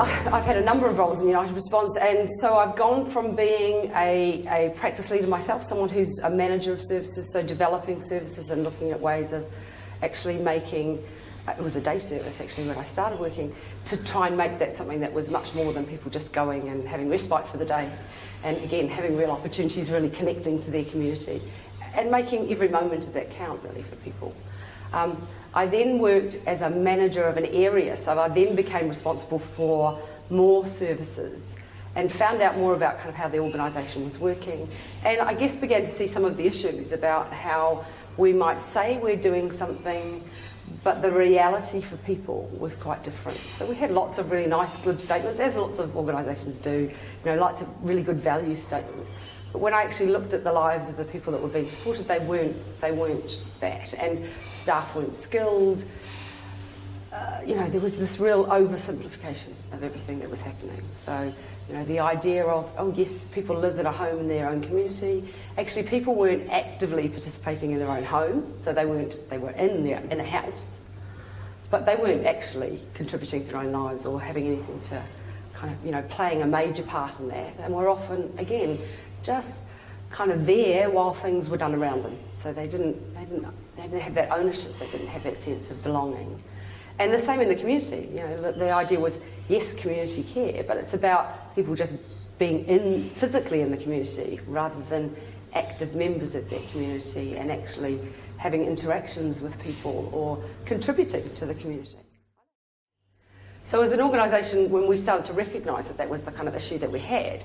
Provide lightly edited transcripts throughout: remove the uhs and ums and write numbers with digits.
I've had a number of roles in United Response, and so I've gone from being a practice leader myself, someone who's a manager of services, so developing services and looking at ways of actually making, it was a day service actually when I started working, to try and make that something that was much more than people just going and having respite for the day, and again having real opportunities, really connecting to their community and making every moment of that count really for people. I then worked as a manager of an area, so I then became responsible for more services and found out more about kind of how the organisation was working, and I guess began to see some of the issues about how we might say we're doing something but the reality for people was quite different. So we had lots of really nice glib statements, as lots of organisations do, lots of really good value statements. But when I actually looked at the lives of the people that were being supported, they weren't that, and staff weren't skilled. There was this real oversimplification of everything that was happening. So, the idea of, oh yes, people live in a home in their own community. Actually, people weren't actively participating in their own home, so they were in a house, but they weren't actually contributing to their own lives or having anything to kind of, playing a major part in that. And were often, again, just kind of there while things were done around them. So they didn't have that ownership, they didn't have that sense of belonging. And the same in the community. The idea was, yes, community care, but it's about people just being physically in the community rather than active members of their community and actually having interactions with people or contributing to the community. So as an organisation, when we started to recognise that that was the kind of issue that we had,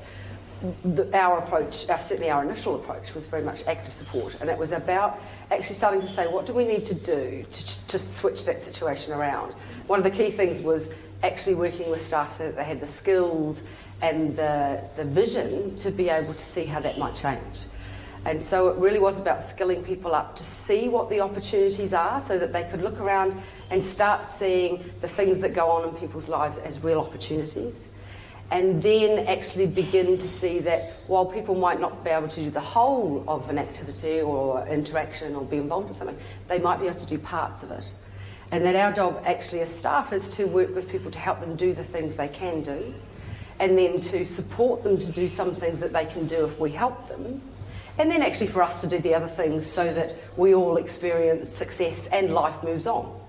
our approach, certainly our initial approach, was very much active support, and it was about actually starting to say, what do we need to do to switch that situation around? One of the key things was actually working with staff so that they had the skills and the vision to be able to see how that might change. And so it really was about skilling people up to see what the opportunities are so that they could look around and start seeing the things that go on in people's lives as real opportunities. And then actually begin to see that while people might not be able to do the whole of an activity or interaction or be involved in something, they might be able to do parts of it. And that our job actually as staff is to work with people to help them do the things they can do, and then to support them to do some things that they can do if we help them, and then actually for us to do the other things so that we all experience success and life moves on.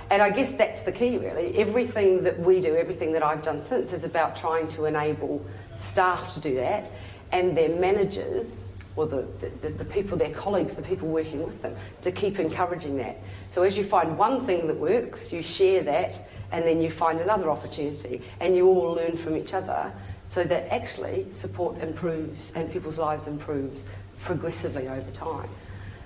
And I guess that's the key, really. Everything that we do, everything that I've done since, is about trying to enable staff to do that, and their managers, or the people, their colleagues, the people working with them, to keep encouraging that. So as you find one thing that works, you share that, and then you find another opportunity, and you all learn from each other, so that actually support improves and people's lives improves progressively over time.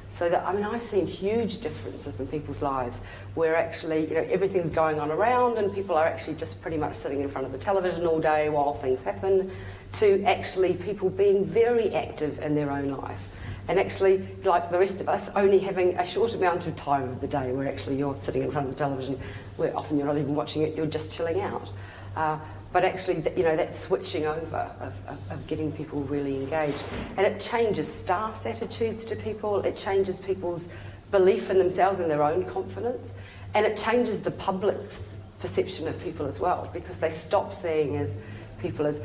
So that, I've seen huge differences in people's lives where actually, everything's going on around and people are actually just pretty much sitting in front of the television all day while things happen, to actually people being very active in their own life. And actually, like the rest of us, only having a short amount of time of the day where actually you're sitting in front of the television, where often you're not even watching it, you're just chilling out. But actually, that switching over of getting people really engaged. And it changes staff's attitudes to people, it changes people's belief in themselves and their own confidence, and it changes the public's perception of people as well, because they stop seeing people as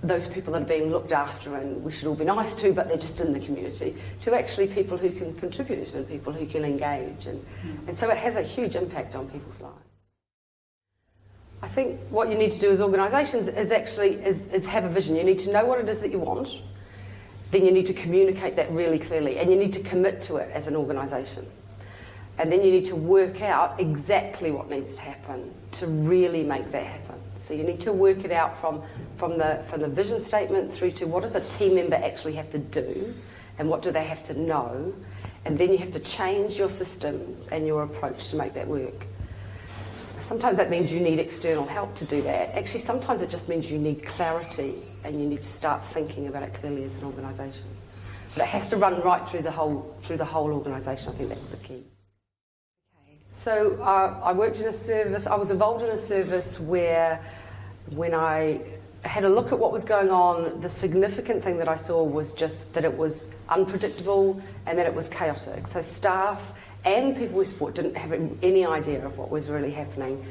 those people that are being looked after and we should all be nice to, but they're just in the community, to actually people who can contribute and people who can engage. And so it has a huge impact on people's lives. I think what you need to do as organisations is actually have a vision. You need to know what it is that you want, then you need to communicate that really clearly, and you need to commit to it as an organisation. And then you need to work out exactly what needs to happen to really make that happen. So you need to work it out from the vision statement through to what does a team member actually have to do, and what do they have to know, and then you have to change your systems and your approach to make that work. Sometimes that means you need external help to do that. Actually, sometimes it just means you need clarity and you need to start thinking about it clearly as an organisation. But it has to run right through the whole organisation. I think that's the key. Okay. So I worked in a service, I was involved in a service where when I had a look at what was going on, the significant thing that I saw was just that it was unpredictable and that it was chaotic. So staff and people with support didn't have any idea of what was really happening.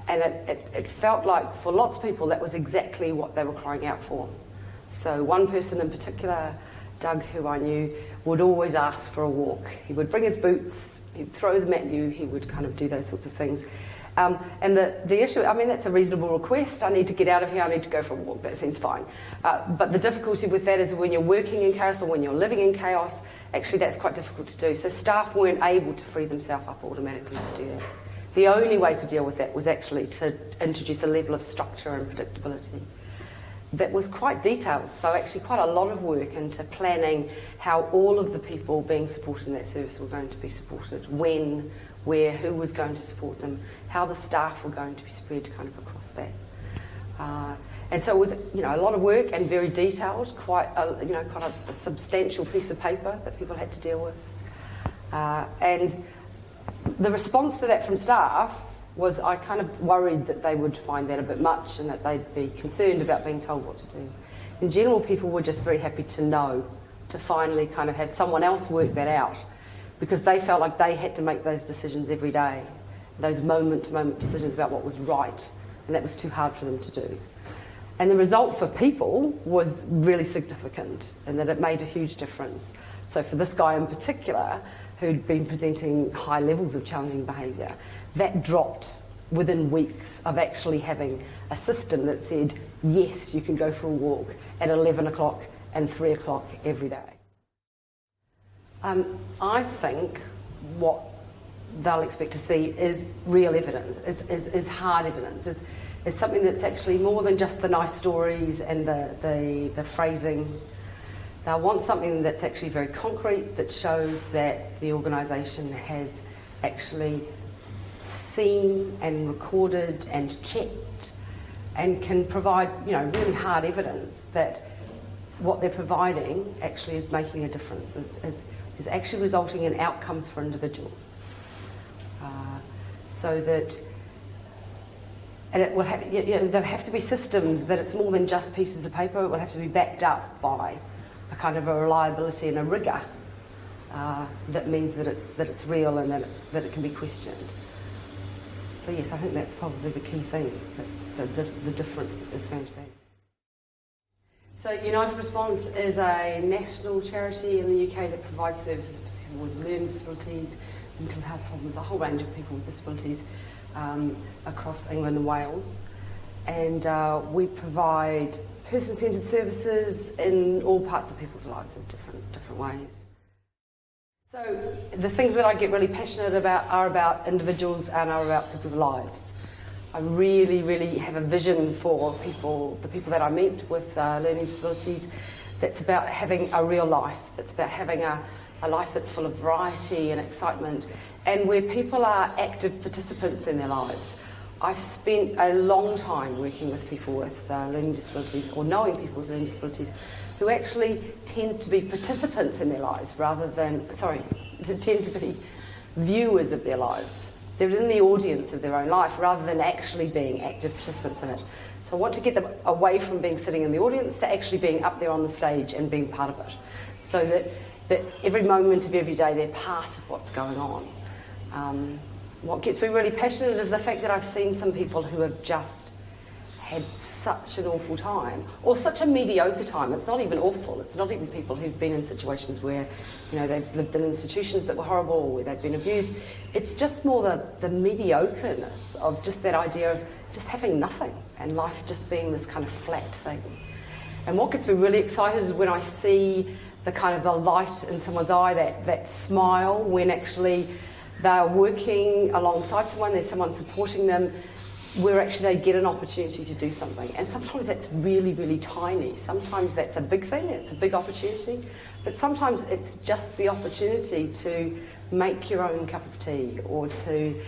And it felt like for lots of people that was exactly what they were crying out for. So one person in particular, Doug, who I knew, would always ask for a walk. He would bring his boots, he'd throw them at you, he would kind of do those sorts of things. And the issue, I mean, that's a reasonable request. I need to get out of here, I need to go for a walk, that seems fine. But the difficulty with that is when you're working in chaos or when you're living in chaos, actually that's quite difficult to do. So staff weren't able to free themselves up automatically to do that. The only way to deal with that was actually to introduce a level of structure and predictability that was quite detailed. So actually quite a lot of work into planning how all of the people being supported in that service were going to be supported, when, where, who was going to support them, how the staff were going to be spread kind of across that. And so it was, a lot of work and very detailed, quite a substantial piece of paper that people had to deal with. And the response to that from staff was I kind of worried that they would find that a bit much and that they'd be concerned about being told what to do. In general, people were just very happy to know, to finally kind of have someone else work that out, because they felt like they had to make those decisions every day, those moment-to-moment decisions about what was right, and that was too hard for them to do. And the result for people was really significant, in that it made a huge difference. So for this guy in particular, who'd been presenting high levels of challenging behaviour, that dropped within weeks of actually having a system that said, yes, you can go for a walk at 11 o'clock and 3 o'clock every day. I think what they'll expect to see is real evidence, is hard evidence, is something that's actually more than just the nice stories and the phrasing. They'll want something that's actually very concrete, that shows that the organisation has actually seen and recorded and checked and can provide, really hard evidence that what they're providing actually is making a difference, is actually resulting in outcomes for individuals. So that, and it will have, there'll have to be systems that it's more than just pieces of paper. It will have to be backed up by a kind of a reliability and a rigour that means that it's real and that it can be questioned. So yes, I think that's probably the key thing, that's the difference is going to be. So United Response is a national charity in the UK that provides services for people with learning disabilities, mental health problems, a whole range of people with disabilities across England and Wales. And we provide person-centred services in all parts of people's lives in different ways. So the things that I get really passionate about are about individuals and are about people's lives. I really, really have a vision for the people that I meet with learning disabilities, that's about having a real life, that's about having a life that's full of variety and excitement, and where people are active participants in their lives. I've spent a long time working with people with learning disabilities, or knowing people with learning disabilities, who actually tend to be participants in their lives rather than, they tend to be viewers of their lives. They're in the audience of their own life rather than actually being active participants in it. So I want to get them away from being sitting in the audience to actually being up there on the stage and being part of it, so that every moment of every day they're part of what's going on. What gets me really passionate is the fact that I've seen some people who have just had such an awful time, or such a mediocre time. It's not even awful. It's not even people who've been in situations where, they've lived in institutions that were horrible, or where they've been abused. It's just more the mediocreness of just that idea of just having nothing and life just being this kind of flat thing. And what gets me really excited is when I see the kind of the light in someone's eye, that smile when actually they're working alongside someone, there's someone supporting them, where actually they get an opportunity to do something. And sometimes that's really, really tiny. Sometimes that's a big thing, it's a big opportunity. But sometimes it's just the opportunity to make your own cup of tea, or to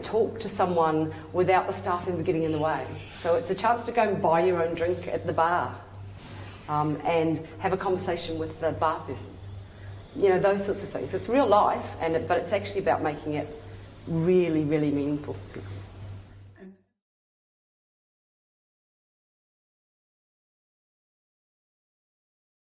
talk to someone without the staff member getting in the way. So it's a chance to go and buy your own drink at the bar and have a conversation with the bar person. Those sorts of things. It's real life, but it's actually about making it really, really meaningful for people.